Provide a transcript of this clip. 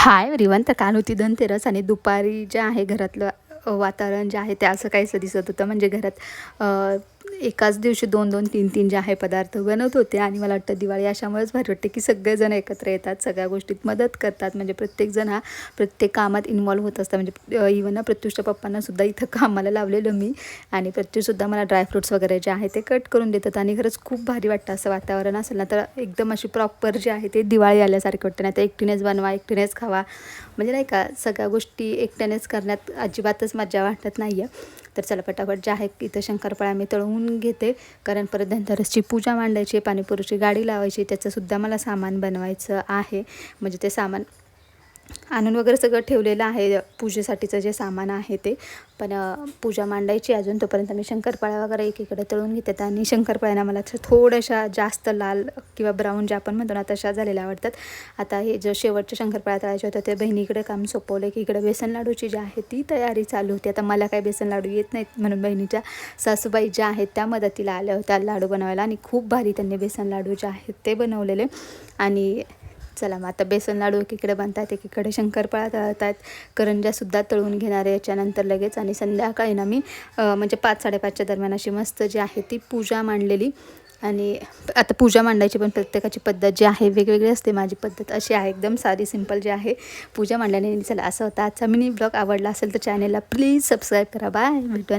Hi everyone. तर काल होती धनतेरस आणि दुपारी जे आहे घरातलं वातावरण जे आहे ते असं काहीसं दिसत होतं. म्हणजे घरात एकाच दिवशी 2-2, 3-3 जे आहे पदार्थ बनवत होते. आणि मला वाटतं दिवाळी अशामुळेच भारी वाटते की सगळेजण एकत्र येतात, सगळ्या गोष्टीत मदत करतात. म्हणजे प्रत्येकजण हा प्रत्येक कामात इन्व्हॉल्व होत असतात. म्हणजे इव्हन ना प्रत्युषच्या पप्पांनासुद्धा इथं कामाला लावलेलं मी. आणि प्रत्युषसुद्धा मला ड्रायफ्रूट्स वगैरे जे आहे ते कट करून देतात. आणि खरंच खूप भारी वाटतं असं वातावरण असेल ना तर एकदम अशी प्रॉपर जे आहे ते दिवाळी आल्यासारखं वाटतं. नाही तर एकटीनेच बनवा, एकटीनेच खावा, म्हणजे नाही का सगळ्या गोष्टी एकट्यानेच करण्यात अजिबातच मजा वाटत नाही आहे. तर चला पटापट जे आहे इथं शंकरपाळ्या मी तळवून घेते, कारण परत धनतेरसची पूजा मांडायची, पाणीपुरीची गाडी लावायची, त्याचंसुद्धा मला सामान बनवायचं आहे. म्हणजे ते सामान आणून वगैरे सगळं ठेवलेलं आहे, पूजेसाठीचं जे सामान आहे ते. पण पूजा मांडायची अजून, तोपर्यंत मी शंकरपाळ्या वगैरे एकीकडे तळून घेते. आणि शंकरपाळ्यांना मला थोड्याशा जास्त लाल किंवा ब्राऊन जे आपण म्हणतो ना तशा झालेल्या आवडतात. आता हे जो शेवटच्या शंकरपाळ्या तळायच्या होत्या ते बहिणीकडे काम सोपवलं की इकडे बेसन लाडूची जी आहे ती तयारी चालू होती. आता मला काही बेसन लाडू येत नाहीत म्हणून बहिणीच्या सासूबाई ज्या आहेत त्या मदतीला आल्या होत्या लाडू बनवायला. आणि खूप भारी त्यांनी बेसन लाडू जे आहेत ते बनवलेले. आणि चला मग आता बेसन लाडू एकीकडे बनतात, एकीकडे शंकरपाळ्या तळत आहेत, करंज्यासुद्धा तळून घेणार आहे याच्यानंतर लगेच. आणि संध्याकाळी ना मी म्हणजे 5-5:30च्या दरम्यान अशी मस्त जी आहे ती पूजा मांडलेली. आणि आता पूजा मांडायची पण प्रत्येकाची पद्धत जी आहे वेगवेगळी असते. माझी पद्धत अशी आहे एकदम साधी सिंपल जी आहे पूजा मांडल्याने. चला असं होता आजचा मिनी ब्लॉग. आवडला असेल तर चॅनेलला प्लीज सबस्क्राईब करा. बाय, भेटू.